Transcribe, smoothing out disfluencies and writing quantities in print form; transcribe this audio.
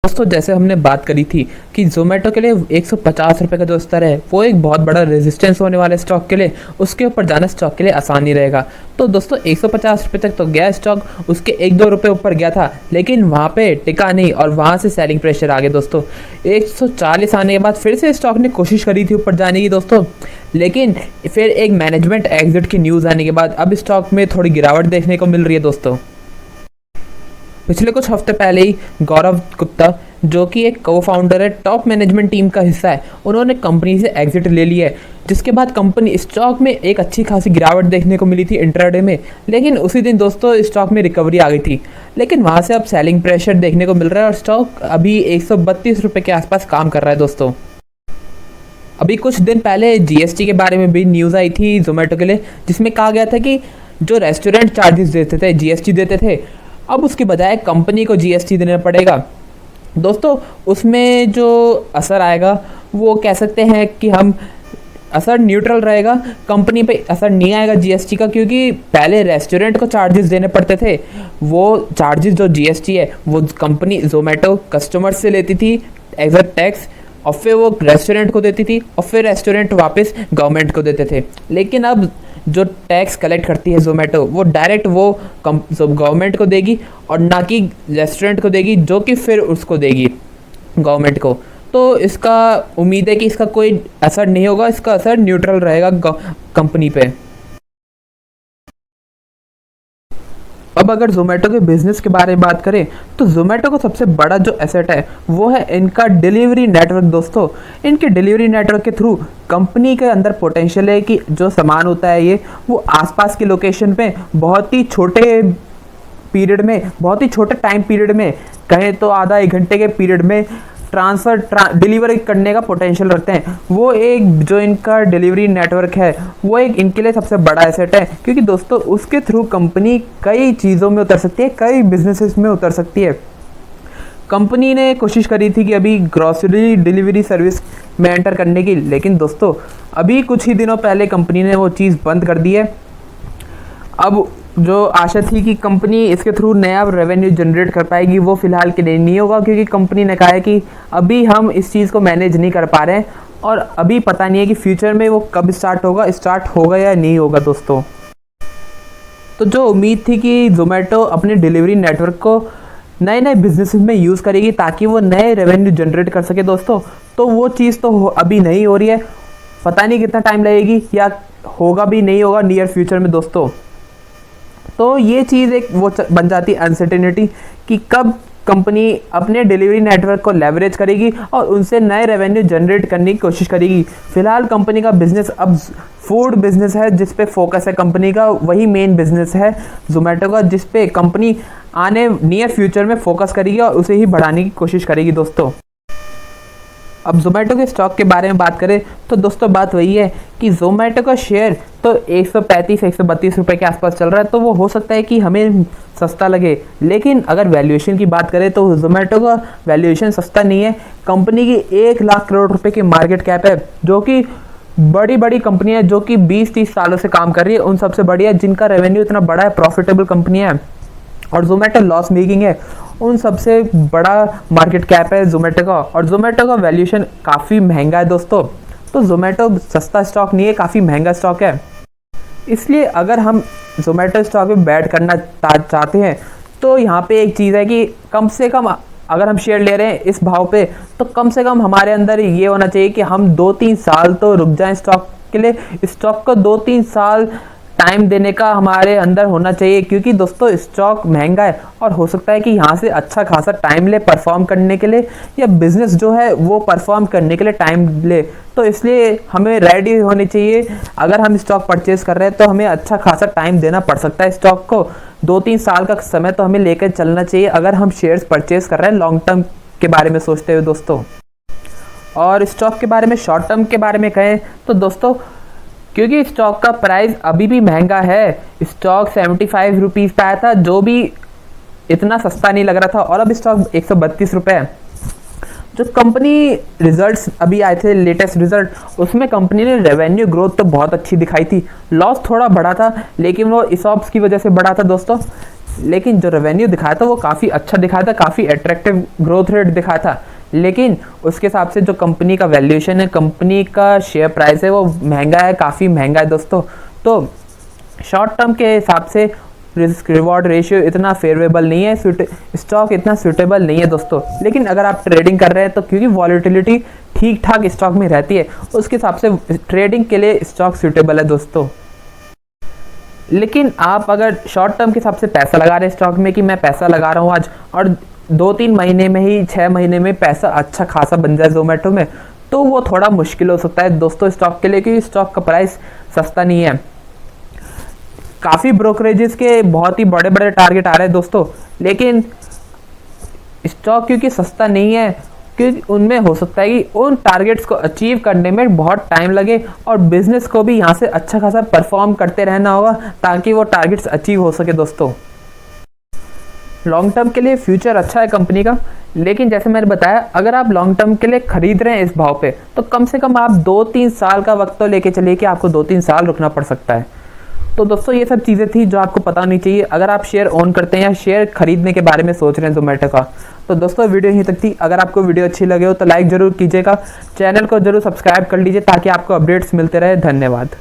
दोस्तों जैसे हमने बात करी थी कि जोमेटो के लिए 150 रुपये का जो स्तर है वो एक बहुत बड़ा रेजिस्टेंस होने वाले स्टॉक के लिए, उसके ऊपर जाना स्टॉक के लिए आसान नहीं रहेगा। तो दोस्तों 150 रुपये तक तो गया स्टॉक, उसके 1-2 रुपये ऊपर गया था, लेकिन वहाँ पे टिका नहीं और वहाँ से सेलिंग प्रेशर आ गया दोस्तों। 140 आने के बाद फिर से स्टॉक ने कोशिश करी थी ऊपर जाने की दोस्तों, लेकिन फिर एक मैनेजमेंट एग्जिट की न्यूज़ आने के बाद अब स्टॉक में थोड़ी गिरावट देखने को मिल रही है दोस्तों। पिछले कुछ हफ्ते पहले ही गौरव गुप्ता, जो कि एक को फाउंडर है, टॉप मैनेजमेंट टीम का हिस्सा है, उन्होंने कंपनी से एग्जिट ले लिया है, जिसके बाद कंपनी स्टॉक में एक अच्छी खासी गिरावट देखने को मिली थी इंट्राडे में। लेकिन उसी दिन दोस्तों स्टॉक में रिकवरी आ गई थी, लेकिन वहाँ से अब सेलिंग प्रेशर देखने को मिल रहा है और स्टॉक अभी 132 रुपये के आसपास काम कर रहा है दोस्तों। अभी कुछ दिन पहले जीएसटी के बारे में भी न्यूज़ आई थी जोमेटो के लिए, जिसमें कहा गया था कि जो रेस्टोरेंट चार्जेस देते थे, जीएसटी देते थे, अब उसके बजाय कंपनी को जीएसटी देना पड़ेगा दोस्तों। उसमें जो असर आएगा वो कह सकते हैं कि हम असर न्यूट्रल रहेगा, कंपनी पे असर नहीं आएगा जीएसटी का, क्योंकि पहले रेस्टोरेंट को चार्जेस देने पड़ते थे। वो चार्जेस जो जीएसटी है वो कंपनी जोमेटो कस्टमर से लेती थी एज अ टैक्स, और फिर वो रेस्टोरेंट को देती थी और फिर रेस्टोरेंट वापस गवर्नमेंट को देते थे। लेकिन अब जो टैक्स कलेक्ट करती है जोमेटो वो डायरेक्ट वो गवर्नमेंट को देगी और ना कि रेस्टोरेंट को देगी, जो कि फिर उसको देगी गवर्नमेंट को। तो इसका उम्मीद है कि इसका कोई असर नहीं होगा, इसका असर न्यूट्रल रहेगा कंपनी पे। अब अगर जोमेटो के बिजनेस के बारे में बात करें तो जोमेटो का सबसे बड़ा जो एसेट है वो है इनका डिलीवरी नेटवर्क दोस्तों। इनके डिलीवरी नेटवर्क के थ्रू कंपनी के अंदर पोटेंशियल है कि जो सामान होता है ये वो आसपास की लोकेशन पे बहुत ही छोटे पीरियड में, बहुत ही छोटे टाइम पीरियड में, कहें तो आधा 1 घंटे के पीरियड में डिलीवरी करने का पोटेंशियल रखते हैं। वो एक जो इनका डिलीवरी नेटवर्क है वो एक इनके लिए सबसे बड़ा एसेट है, क्योंकि दोस्तों उसके थ्रू कंपनी कई चीज़ों में उतर सकती है, कई बिजनेसेस में उतर सकती है। कंपनी ने कोशिश करी थी कि अभी ग्रॉसरी डिलीवरी सर्विस में एंटर करने की, लेकिन दोस्तों अभी कुछ ही दिनों पहले कंपनी ने वो चीज़ बंद कर दी है। अब जो आशा थी कि कंपनी इसके थ्रू नया रेवेन्यू जनरेट कर पाएगी वो फ़िलहाल के लिए नहीं होगा, क्योंकि कंपनी ने कहा है कि अभी हम इस चीज़ को मैनेज नहीं कर पा रहे हैं और अभी पता नहीं है कि फ्यूचर में वो कब स्टार्ट होगा या नहीं होगा दोस्तों। तो जो उम्मीद थी कि जोमेटो अपने डिलीवरी नेटवर्क को नए नए बिजनेस में यूज़ करेगी ताकि वो नए रेवेन्यू जनरेट कर सके दोस्तों, तो वो चीज़ तो अभी नहीं हो रही है। पता नहीं कितना टाइम लगेगी या होगा भी नहीं होगा नियर फ्यूचर में दोस्तों। तो ये चीज़ एक वो बन जाती है अनसर्टेनिटी कि कब कंपनी अपने डिलीवरी नेटवर्क को लेवरेज करेगी और उनसे नए रेवेन्यू जनरेट करने की कोशिश करेगी। फिलहाल कंपनी का बिजनेस अब फूड बिजनेस है, जिस पे फोकस है कंपनी का, वही मेन बिजनेस है जोमेटो का, जिस पे कंपनी आने नियर फ्यूचर में फोकस करेगी और उसे ही बढ़ाने की कोशिश करेगी दोस्तों। अब जोमेटो के स्टॉक के बारे में बात करें तो दोस्तों बात वही है कि जोमेटो का शेयर तो 135-132 रुपये के आसपास चल रहा है, तो वो हो सकता है कि हमें सस्ता लगे, लेकिन अगर वैल्यूएशन की बात करें तो जोमेटो का वैल्यूएशन सस्ता नहीं है। कंपनी की 1 लाख करोड़ रुपए की मार्केट कैप है, जो कि बड़ी बड़ी कंपनी है जो कि 20-30 सालों से काम कर रही है, उन सबसे बड़ी है, जिनका रेवेन्यू इतना बड़ा है, प्रॉफिटेबल कंपनी है। और जोमेटो लॉस मेकिंग है, उन सबसे बड़ा मार्केट कैप है जोमेटो का, और जोमेटो का वैल्यूएशन काफ़ी महंगा है दोस्तों। तो जोमेटो सस्ता स्टॉक नहीं है, काफ़ी महंगा स्टॉक है। इसलिए अगर हम जोमेटो स्टॉक में बैट करना चाहते हैं तो यहाँ पे एक चीज़ है कि कम से कम अगर हम शेयर ले रहे हैं इस भाव पे, तो कम से कम हमारे अंदर ये होना चाहिए कि हम 2-3 साल तो रुक जाएं स्टॉक के लिए। स्टॉक को 2-3 साल टाइम देने का हमारे अंदर होना चाहिए, क्योंकि दोस्तों स्टॉक महंगा है और हो सकता है कि यहाँ से अच्छा खासा टाइम ले परफॉर्म करने के लिए, या बिजनेस जो है वो परफॉर्म करने के लिए टाइम ले। तो इसलिए हमें रेडी होनी चाहिए। अगर हम स्टॉक परचेज कर रहे हैं तो हमें अच्छा खासा टाइम देना पड़ सकता है स्टॉक को, 2-3 साल का समय तो हमें लेकर चलना चाहिए अगर हम शेयर्स परचेज कर रहे हैं लॉन्ग टर्म के बारे में सोचते हुए दोस्तों। और स्टॉक के बारे में शॉर्ट टर्म के बारे में कहें तो दोस्तों, क्योंकि स्टॉक का प्राइस अभी भी महंगा है, स्टॉक 75 रुपीज़ पे आया था, जो भी इतना सस्ता नहीं लग रहा था, और अब स्टॉक 132 रुपये है। जो कंपनी रिजल्ट्स अभी आए थे लेटेस्ट रिजल्ट, उसमें कंपनी ने रेवेन्यू ग्रोथ तो बहुत अच्छी दिखाई थी, लॉस थोड़ा बढ़ा था, लेकिन वो ESOPs की वजह से बढ़ा था दोस्तों। लेकिन जो रेवेन्यू दिखाया था वो काफ़ी अच्छा दिखाया था, काफ़ी अट्रैक्टिव ग्रोथ रेट दिखाया था। लेकिन उसके हिसाब से जो कंपनी का वैल्यूएशन है, कंपनी का शेयर प्राइस है, वो महंगा है, काफ़ी महंगा है दोस्तों। तो शॉर्ट टर्म के हिसाब से रिस्क रिवॉर्ड रेशियो इतना फेवरेबल नहीं है, स्टॉक इतना सूटेबल नहीं है दोस्तों। लेकिन अगर आप ट्रेडिंग कर रहे हैं तो क्योंकि वॉलेटिलिटी ठीक ठाक स्टॉक में रहती है, उसके हिसाब से ट्रेडिंग के लिए स्टॉक सूटेबल है दोस्तों। लेकिन आप अगर शॉर्ट टर्म के हिसाब से पैसा लगा रहे हैं स्टॉक में कि मैं पैसा लगा रहा हूँ आज और 2-3 महीने में ही 6 महीने में पैसा अच्छा खासा बन जाए जोमेटो में, तो वो थोड़ा मुश्किल हो सकता है दोस्तों स्टॉक के लिए, क्योंकि स्टॉक का प्राइस सस्ता नहीं है। काफ़ी ब्रोकरेजेस के बहुत ही बड़े बड़े टारगेट आ रहे हैं दोस्तों, लेकिन स्टॉक क्योंकि सस्ता नहीं है, क्योंकि उनमें हो सकता है कि उन टारगेट्स को अचीव करने में बहुत टाइम लगे और बिजनेस को भी यहाँ से अच्छा खासा परफॉर्म करते रहना होगा ताकि वो टारगेट्स अचीव हो सके दोस्तों। लॉन्ग टर्म के लिए फ्यूचर अच्छा है कंपनी का, लेकिन जैसे मैंने बताया अगर आप लॉन्ग टर्म के लिए खरीद रहे हैं इस भाव पे, तो कम से कम आप 2-3 साल का वक्त तो लेके चलिए कि आपको 2-3 साल रुकना पड़ सकता है। तो दोस्तों ये सब चीज़ें थी जो आपको पता होनी चाहिए अगर आप शेयर ओन करते हैं या शेयर खरीदने के बारे में सोच रहे हैं जोमेटो का। तो दोस्तों वीडियो यहीं तक थी। अगर आपको वीडियो अच्छी लगे हो तो लाइक ज़रूर कीजिएगा, चैनल को जरूर सब्सक्राइब कर लीजिए ताकि आपको अपडेट्स मिलते रहे। धन्यवाद।